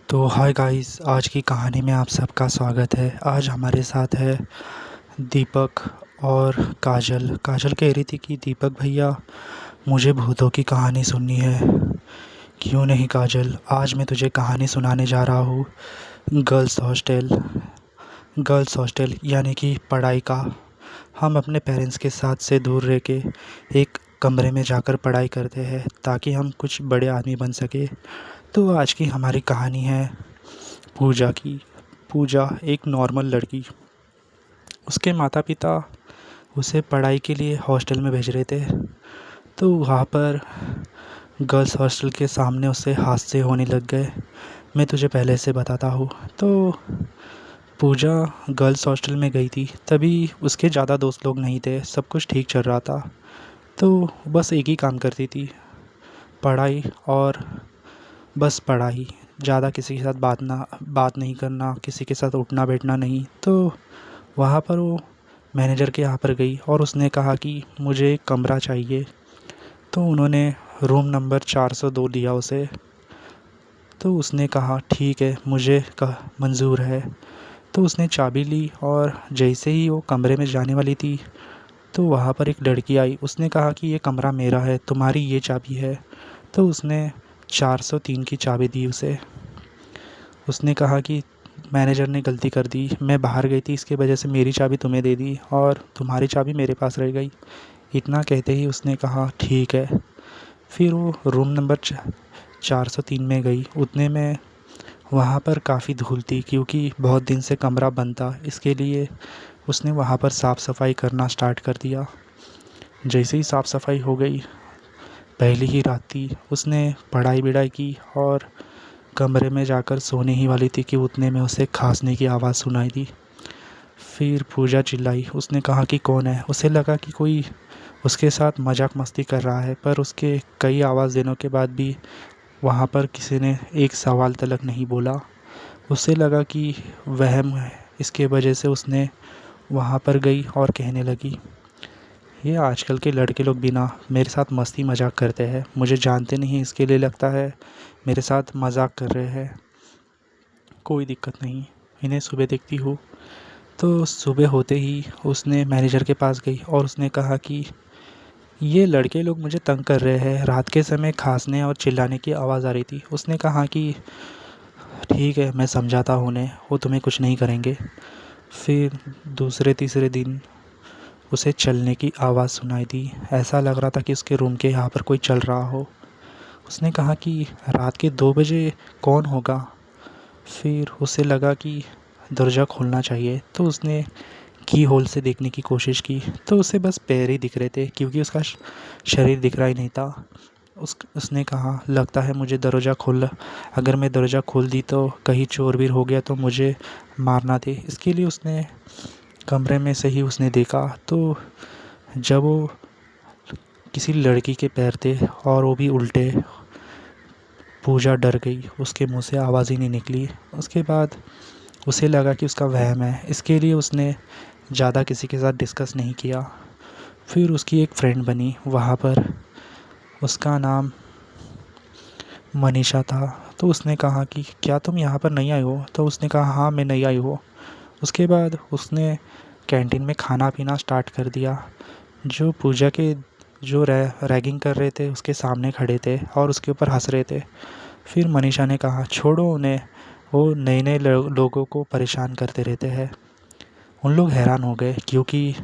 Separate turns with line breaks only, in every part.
तो hi guys, आज की कहानी में आप सबका स्वागत है। आज हमारे साथ है दीपक और काजल। काजल कह रही थी कि दीपक भैया, मुझे भूतों की कहानी सुननी है। क्यों नहीं काजल, आज मैं तुझे कहानी सुनाने जा रहा हूँ गर्ल्स हॉस्टल। गर्ल्स हॉस्टल यानी कि पढ़ाई का। हम अपने पेरेंट्स के साथ से दूर रह के एक कमरे में जाकर पढ़ाई करते हैं ताकि हम कुछ बड़े आदमी बन सके। तो आज की हमारी कहानी है पूजा की। पूजा एक नॉर्मल लड़की। उसके माता पिता उसे पढ़ाई के लिए हॉस्टल में भेज रहे थे। तो वहाँ पर गर्ल्स हॉस्टल के सामने उससे हादसे होने लग गए। मैं तुझे पहले से बताता हूँ। तो पूजा गर्ल्स हॉस्टल में गई थी, तभी उसके ज़्यादा दोस्त लोग नहीं थे, सब कुछ ठीक चल रहा था। तो बस एक ही काम करती थी, पढ़ाई और बस पढ़ाई। ज़्यादा किसी के साथ बात नहीं करना, किसी के साथ उठना बैठना नहीं। तो वहाँ पर वो मैनेजर के यहाँ पर गई और उसने कहा कि मुझे एक कमरा चाहिए। तो उन्होंने रूम नंबर 402 दिया उसे। तो उसने कहा ठीक है, मुझे मंज़ूर है। तो उसने चाबी ली और जैसे ही वो कमरे में जाने वाली थी तो वहाँ पर एक लड़की आई। उसने कहा कि ये कमरा मेरा है, तुम्हारी ये चाबी है। तो उसने 403 की चाबी दी उसे। उसने कहा कि मैनेजर ने गलती कर दी, मैं बाहर गई थी, इसके वजह से मेरी चाबी तुम्हें दे दी और तुम्हारी चाबी मेरे पास रह गई। इतना कहते ही उसने कहा ठीक है। फिर वो रूम नंबर 403 में गई। उतने में वहाँ पर काफ़ी धूल थी क्योंकि बहुत दिन से कमरा बंद था। इसके लिए उसने वहाँ पर साफ़ सफाई करना स्टार्ट कर दिया। जैसे ही साफ़ सफाई हो गई, पहली ही रात थी, उसने पढ़ाई बिढ़ाई की और कमरे में जाकर सोने ही वाली थी कि उतने में उसे खांसने की आवाज़ सुनाई दी। फिर पूजा चिल्लाई। उसने कहा कि कौन है। उसे लगा कि कोई उसके साथ मजाक मस्ती कर रहा है, पर उसके कई आवाज़ देने के बाद भी वहाँ पर किसी ने एक सवाल तलक नहीं बोला। उसे लगा कि वहम है, इसके वजह से उसने वहाँ पर गई और कहने लगी, ये आजकल के लड़के लोग भी ना मेरे साथ मस्ती मजाक करते हैं, मुझे जानते नहीं, इसके लिए लगता है मेरे साथ मजाक कर रहे हैं। कोई दिक्कत नहीं, इन्हें सुबह देखती हूँ। तो सुबह होते ही उसने मैनेजर के पास गई और उसने कहा कि ये लड़के लोग मुझे तंग कर रहे हैं, रात के समय खांसने और चिल्लाने की आवाज़ आ रही थी। उसने कहा कि ठीक है, मैं समझाता हूँ उन्हें, वो तुम्हें कुछ नहीं करेंगे। फिर दूसरे तीसरे दिन उसे चलने की आवाज़ सुनाई दी। ऐसा लग रहा था कि उसके रूम के यहाँ पर कोई चल रहा हो। उसने कहा कि रात के 2 बजे कौन होगा। फिर उसे लगा कि दरवाज़ा खोलना चाहिए। तो उसने की होल से देखने की कोशिश की तो उसे बस पैर ही दिख रहे थे क्योंकि उसका शरीर दिख रहा ही नहीं था। उसने कहा लगता है मुझे दरवाज़ा खोल, अगर मैं दरवाज़ा खोल दी तो कहीं चोर भी हो गया तो मुझे मारना दे। इसके लिए उसने कमरे में से ही उसने देखा तो जब वो किसी लड़की के पैर थे और वो भी उल्टे। पूजा डर गई, उसके मुंह से आवाज़ ही नहीं निकली। उसके बाद उसे लगा कि उसका वहम है, इसके लिए उसने ज़्यादा किसी के साथ डिस्कस नहीं किया। फिर उसकी एक फ्रेंड बनी वहाँ पर, उसका नाम मनीषा था। तो उसने कहा कि क्या तुम यहाँ पर नहीं आई हो। तो उसने कहा हाँ, मैं नहीं आई हूँ। उसके बाद उसने कैंटीन में खाना पीना स्टार्ट कर दिया। जो पूजा के जो रैगिंग कर रहे थे उसके सामने खड़े थे और उसके ऊपर हंस रहे थे। फिर मनीषा ने कहा छोड़ो उन्हें, वो नए नए लोगों को परेशान करते रहते हैं। उन लोग हैरान हो गए क्योंकि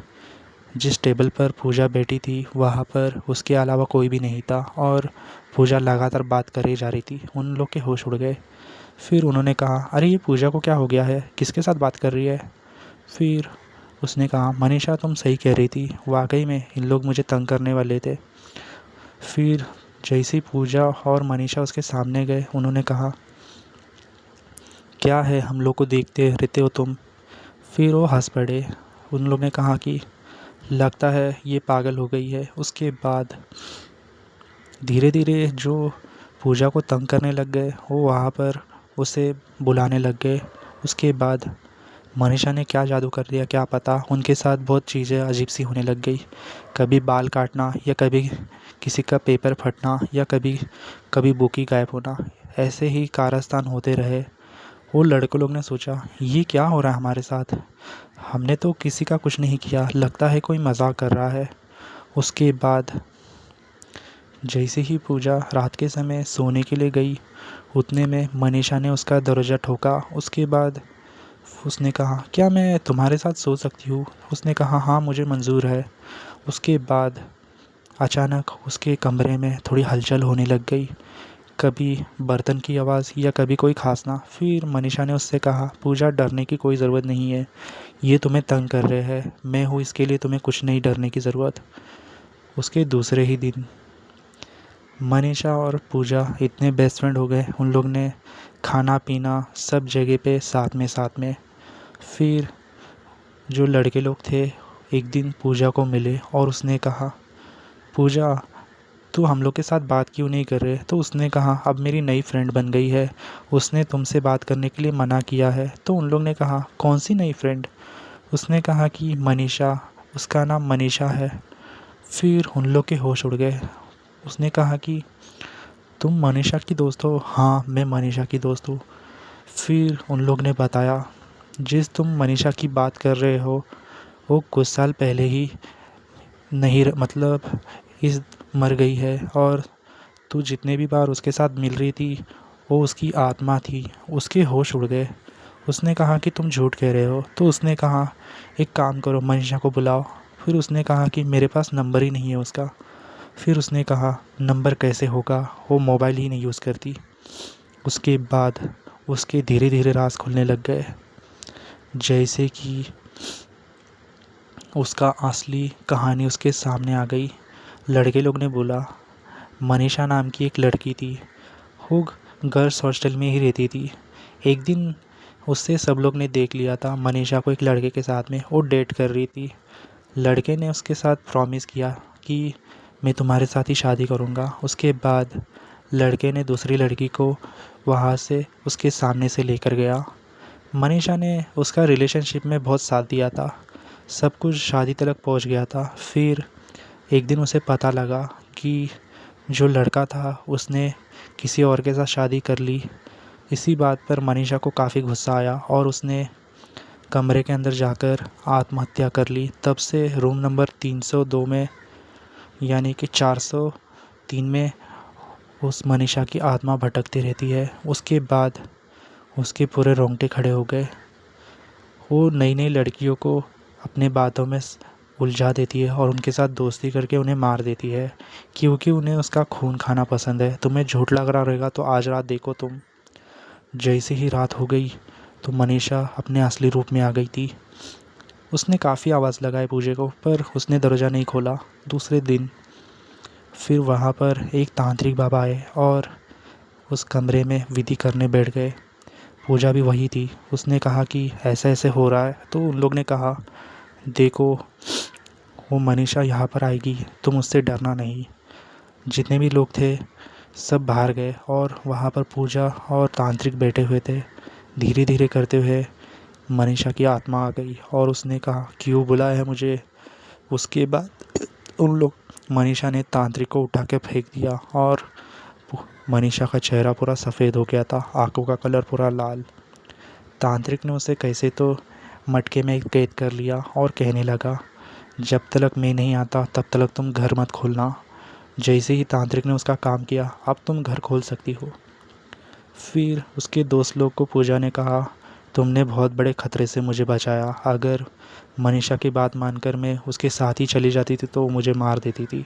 जिस टेबल पर पूजा बैठी थी वहाँ पर उसके अलावा कोई भी नहीं था और पूजा लगातार बात करे जा रही थी। उन लोग के होश उड़ गए। फिर उन्होंने कहा अरे ये पूजा को क्या हो गया है, किसके साथ बात कर रही है। फिर उसने कहा मनीषा तुम सही कह रही थी, वाकई में इन लोग मुझे तंग करने वाले थे। फिर जैसी पूजा और मनीषा उसके सामने गए, उन्होंने कहा क्या है, हम लोग को देखते रहते हो तुम। फिर वो हंस पड़े। उन लोगों ने कहा कि लगता है ये पागल हो गई है। उसके बाद धीरे धीरे जो पूजा को तंग करने लग गए वो वहाँ पर उसे बुलाने लग गए। उसके बाद मनीषा ने क्या जादू कर दिया क्या पता, उनके साथ बहुत चीज़ें अजीब सी होने लग गई। कभी बाल काटना या कभी किसी का पेपर फटना या कभी कभी बुक ही गायब होना। ऐसे ही कारस्तान होते रहे वो लड़के लोग ने सोचा ये क्या हो रहा है हमारे साथ, हमने तो किसी का कुछ नहीं किया, लगता है कोई मजाक कर रहा है। उसके बाद जैसे ही पूजा रात के समय सोने के लिए गई, उतने में मनीषा ने उसका दरवाज़ा ठोका। उसके बाद उसने कहा क्या मैं तुम्हारे साथ सो सकती हूँ? उसने कहा हाँ मुझे मंज़ूर है। उसके बाद अचानक उसके कमरे में थोड़ी हलचल होने लग गई, कभी बर्तन की आवाज़ या कभी कोई खांसना। फिर मनीषा ने उससे कहा पूजा डरने की कोई ज़रूरत नहीं है, ये तुम्हें तंग कर रहे हैं, मैं हूँ, इसके लिए तुम्हें कुछ नहीं डरने की ज़रूरत। उसके दूसरे ही दिन मनीषा और पूजा इतने बेस्ट फ्रेंड हो गए, उन लोग ने खाना पीना सब जगह पे साथ में। फिर जो लड़के लोग थे एक दिन पूजा को मिले और उसने कहा पूजा तू हम लोग के साथ बात क्यों नहीं कर रहे? तो उसने कहा अब मेरी नई फ्रेंड बन गई है, उसने तुमसे बात करने के लिए मना किया है। तो उन लोग ने कहा कौन सी नई फ्रेंड? उसने कहा कि मनीषा, उसका नाम मनीषा है। फिर उन लोग के होश उड़ गए। उसने कहा कि तुम मनीषा की दोस्त हो? हाँ मैं मनीषा की दोस्त हूँ। फिर उन लोग ने बताया जिस तुम मनीषा की बात कर रहे हो वो कुछ साल पहले ही नहीं मतलब इस मर गई है, और तू जितने भी बार उसके साथ मिल रही थी वो उसकी आत्मा थी। उसके होश उड़ गए। उसने कहा कि तुम झूठ कह रहे हो। तो उसने कहा एक काम करो मनीषा को बुलाओ। फिर उसने कहा कि मेरे पास नंबर ही नहीं है उसका। फिर उसने कहा नंबर कैसे होगा, वो मोबाइल ही नहीं यूज़ करती। उसके बाद उसके धीरे धीरे राज खुलने लग गए, जैसे कि उसका असली कहानी उसके सामने आ गई। लड़के लोग ने बोला मनीषा नाम की एक लड़की थी, वो गर्ल्स हॉस्टल में ही रहती थी। एक दिन उससे सब लोग ने देख लिया था मनीषा को एक लड़के के साथ में, वो डेट कर रही थी। लड़के ने उसके साथ प्रॉमिस किया कि मैं तुम्हारे साथ ही शादी करूँगा। उसके बाद लड़के ने दूसरी लड़की को वहाँ से उसके सामने से लेकर गया। मनीषा ने उसका रिलेशनशिप में बहुत साथ दिया था, सब कुछ शादी तक पहुँच गया था। फिर एक दिन उसे पता लगा कि जो लड़का था उसने किसी और के साथ शादी कर ली। इसी बात पर मनीषा को काफ़ी गुस्सा आया और उसने कमरे के अंदर जाकर आत्महत्या कर ली। तब से रूम नंबर 302 में यानी कि 403 में उस मनीषा की आत्मा भटकती रहती है। उसके बाद उसके पूरे रोंगटे खड़े हो गए। वो नई नई लड़कियों को अपने बातों में उलझा देती है और उनके साथ दोस्ती करके उन्हें मार देती है, क्योंकि उन्हें उसका खून खाना पसंद है। तुम्हें झूठ लग रहा रहेगा तो आज रात देखो तुम। जैसे ही रात हो गई तो मनीषा अपने असली रूप में आ गई थी। उसने काफ़ी आवाज़ लगाई पूजे को, पर उसने दरवाज़ा नहीं खोला। दूसरे दिन फिर वहाँ पर एक तांत्रिक बाबा आए और उस कमरे में विधि करने बैठ गए। पूजा भी वही थी। उसने कहा कि ऐसे ऐसे हो रहा है। तो उन लोग ने कहा देखो वो मनीषा यहाँ पर आएगी, तुम उससे डरना नहीं। जितने भी लोग थे सब बाहर गए और वहाँ पर पूजा और तांत्रिक बैठे हुए थे। धीरे धीरे करते हुए मनीषा की आत्मा आ गई और उसने कहा क्यों बुलाया है मुझे? उसके बाद उन लोग मनीषा ने तांत्रिक को उठा के फेंक दिया और मनीषा का चेहरा पूरा सफ़ेद हो गया था, आंखों का कलर पूरा लाल। तांत्रिक ने उसे कैसे तो मटके में कैद कर लिया और कहने लगा जब तक मैं नहीं आता तब तक तुम घर मत खोलना। जैसे ही तांत्रिक ने उसका काम किया अब तुम घर खोल सकती हो। फिर उसके दोस्त लोग को पूजा ने कहा तुमने बहुत बड़े ख़तरे से मुझे बचाया, अगर मनीषा की बात मानकर मैं उसके साथ ही चली जाती थी तो वो मुझे मार देती थी।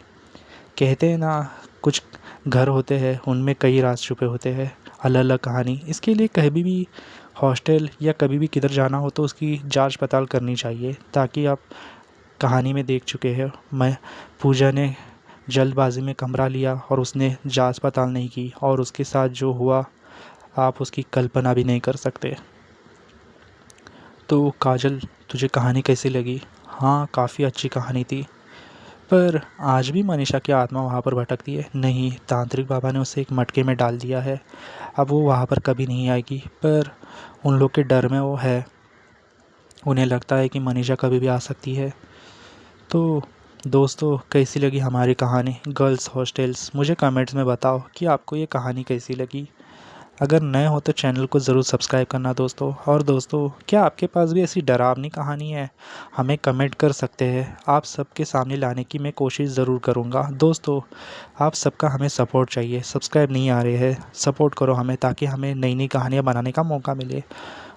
कहते हैं ना कुछ घर होते हैं उनमें कई राज छुपे होते हैं, अलग अलग कहानी। इसके लिए कभी भी हॉस्टल या कभी भी किधर जाना हो तो उसकी जांच पड़ताल करनी चाहिए, ताकि आप कहानी में देख चुके हैं मैं पूजा ने जल्दबाजी में कमरा लिया और उसने जांच पड़ताल नहीं की और उसके साथ जो हुआ आप उसकी कल्पना भी नहीं कर सकते। तो काजल तुझे कहानी कैसी लगी? हाँ काफ़ी अच्छी कहानी थी, पर आज भी मनीषा की आत्मा वहाँ पर भटकती है? नहीं, तांत्रिक बाबा ने उसे एक मटके में डाल दिया है, अब वो वहाँ पर कभी नहीं आएगी। पर उन लोग के डर में वो है, उन्हें लगता है कि मनीषा कभी भी आ सकती है। तो दोस्तों कैसी लगी हमारी कहानी गर्ल्स हॉस्टल्स? मुझे कमेंट्स में बताओ कि आपको ये कहानी कैसी लगी। अगर नए हो तो चैनल को ज़रूर सब्सक्राइब करना दोस्तों। और दोस्तों, क्या आपके पास भी ऐसी डरावनी कहानी है? हमें कमेंट कर सकते हैं, आप सबके सामने लाने की मैं कोशिश ज़रूर करूँगा। दोस्तों, आप सबका हमें सपोर्ट चाहिए। सब्सक्राइब नहीं आ रहे हैं, सपोर्ट करो हमें ताकि हमें नई नई कहानियाँ बनाने का मौका मिले।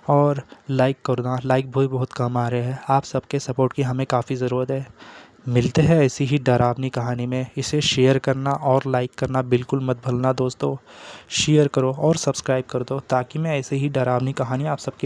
और लाइक करना, लाइक भी बहुत कम आ रहे हैं। आप सबके सपोर्ट की हमें काफ़ी ज़रूरत है। मिलते हैं ऐसी ही डरावनी कहानी में। इसे शेयर करना और लाइक करना बिल्कुल मत भूलना दोस्तों। शेयर करो और सब्सक्राइब कर दो ताकि मैं ऐसे ही डरावनी कहानी आप सबके